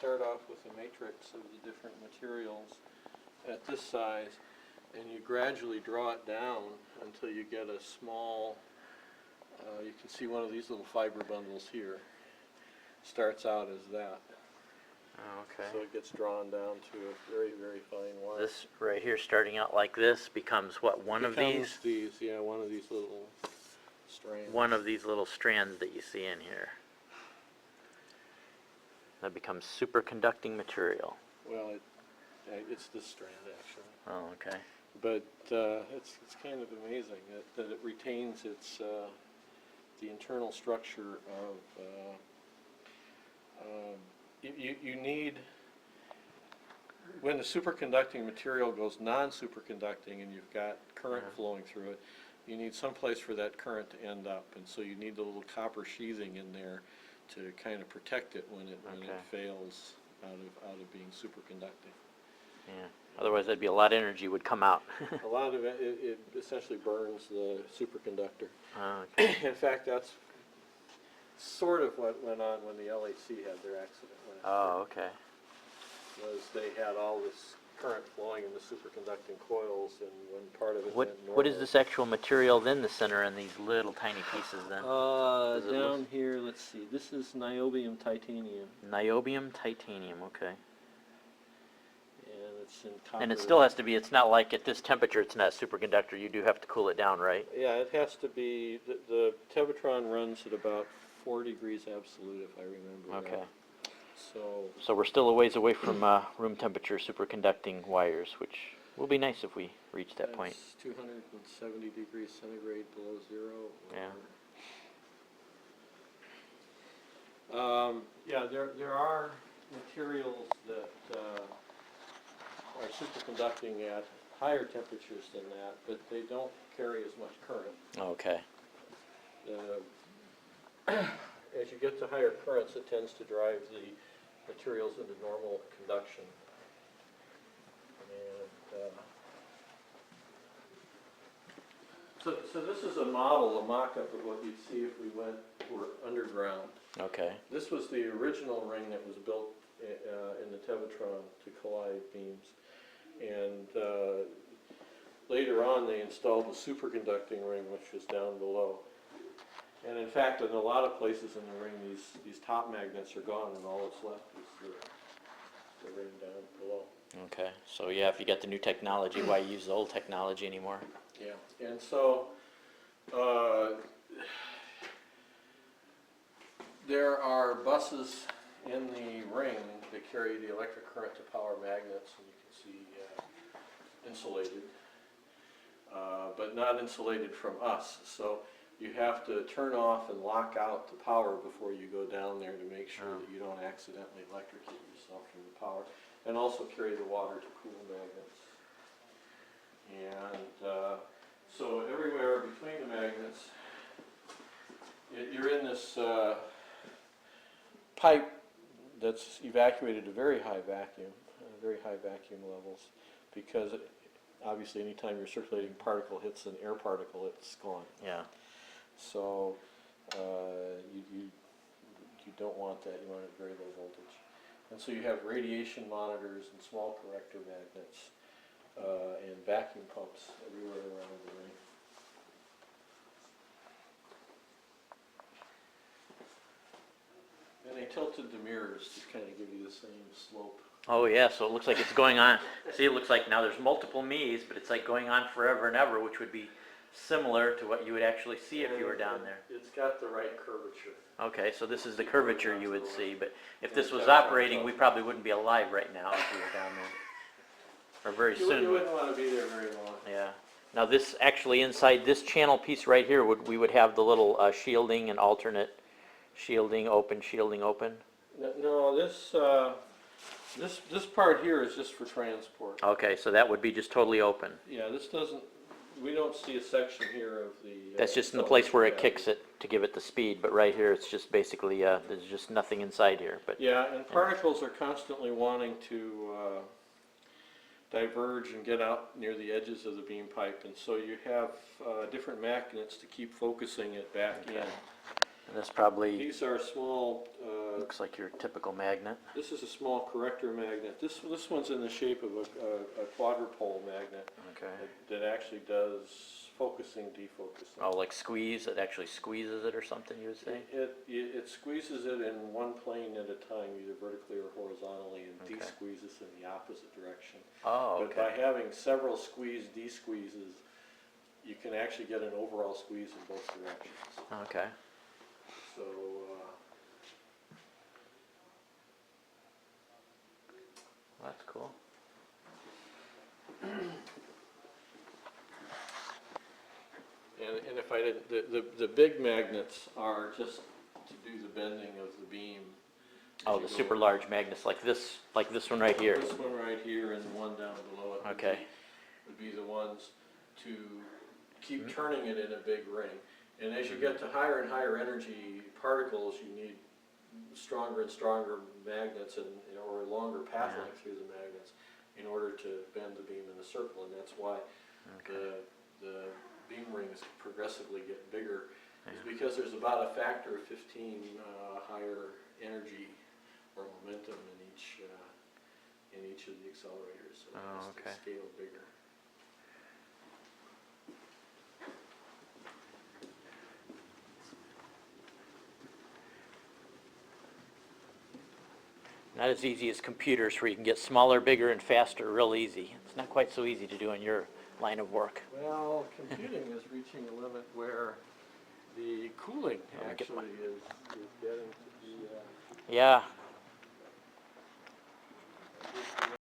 start off with a matrix of the different materials at this size, and you gradually draw it down until you get a small, you can see one of these little fiber bundles here. Starts out as that. Oh, okay. So it gets drawn down to a very, very fine wire. This right here, starting out like this, becomes what, one of these? Yeah, one of these little strands. One of these little strands that you see in here. That becomes superconducting material. Well, it's this strand actually. Oh, okay. But it's kind of amazing that it retains its the internal structure of you need, when the superconducting material goes non-superconducting and you've got current flowing through it, you need some place for that current to end up, and so you need the little copper sheathing in there to kind of protect it when it fails out of being superconducting. Yeah. Otherwise, that'd be a lot of energy would come out. A lot of it essentially burns the superconductor. Oh, okay. In fact, that's sort of what went on when the LHC had their accident. Oh, okay. Was they had all this current flowing in the superconducting coils, and when part of it What went normal. What is this actual material then, the center, and these little tiny pieces then? Down here, let's see. This is niobium titanium. Niobium titanium, okay. And it's in copper. And it still has to be, it's not like at this temperature it's not a superconductor, you do have to cool it down, right? Yeah, it has to be, the tevatron runs at about 4 degrees absolute, if I remember Okay. right. So we're still a ways away from room temperature superconducting wires, which will be nice if we reach that point. 270 degrees centigrade below zero. Yeah, there are materials that are superconducting at higher temperatures than that, but they don't carry as much current. Okay. As you get to higher currents, it tends to drive the materials into normal conduction. And so this is a model, a mock-up of what you'd see if we were underground. Okay. This was the original ring that was built in the tevatron to collide beams. And later on they installed the superconducting ring, which was down below. And in fact, in a lot of places in the ring, these top magnets are gone, and all that's left is the ring down below. Okay. So yeah, if you got the new technology, why use the old technology anymore? Yeah. And so there are buses in the ring that carry the electric current to power magnets, and you can see insulated, but not insulated from us. So you have to turn off and lock out the power before you go down there to make sure that you don't accidentally electrocute yourself from the power, and also carry the water to cool magnets. And so everywhere between the magnets, you're in this pipe that's evacuated to very high vacuum levels, because obviously anytime your circulating particle hits an air particle, it's gone. Yeah. So you don't want that. You want it at very low voltage. And so you have radiation monitors and small corrector magnets and vacuum pumps everywhere around the ring. And they tilted the mirrors to kind of give you the same slope. Oh yeah, so it looks like it's going on. See, it looks like now there's multiple me's, but it's like going on forever and ever, which would be similar to what you would actually see if you were down there. It's got the right curvature. Okay, so this is the curvature you would see, but if this was operating, we probably wouldn't be alive right now if we were down there. Or very soon. You wouldn't want to be there very long. Yeah. Now this, actually inside this channel piece right here, we would have the little shielding and alternate shielding open. No, this part here is just for transport. Okay, so that would be just totally open. Yeah, this doesn't, we don't see a section here of the... That's just in the place where it kicks it to give it the speed, but right here it's just basically, there's just nothing inside here. But yeah, and particles are constantly wanting to diverge and get out near the edges of the beam pipe, and so you have different magnets to keep focusing it back in. And this probably These are small, looks like your typical magnet. this is a small corrector magnet. This one's in the shape of a quadrupole magnet Okay. that actually does focusing, defocusing. Oh, like squeeze, it actually squeezes it or something, you would say? It squeezes it in one plane at a time, either vertically or horizontally, and Okay. de-squeezes in the opposite direction. Oh, But by okay. having several squeeze, de-squeezes, you can actually get an overall squeeze in both directions. Okay. So, Well, that's cool. and if I didn't, the big magnets are just to do the bending of the beam. Oh, the super large magnets like this one right here. This one right here and the one down below it. Okay. Would be the ones to keep turning it in a big ring. And as you get to higher and higher energy particles, you need stronger and stronger magnets or longer path length through the magnets in order to bend the beam in a circle. And that's why the beam rings progressively get bigger. Is because there's about a factor of 15 higher energy or momentum in each of the accelerators. So it has to scale bigger. Not as easy as computers where you can get smaller, bigger, and faster real easy. It's not quite so easy to do in your line of work. Well, computing is reaching a limit where the cooling actually is getting to be Yeah,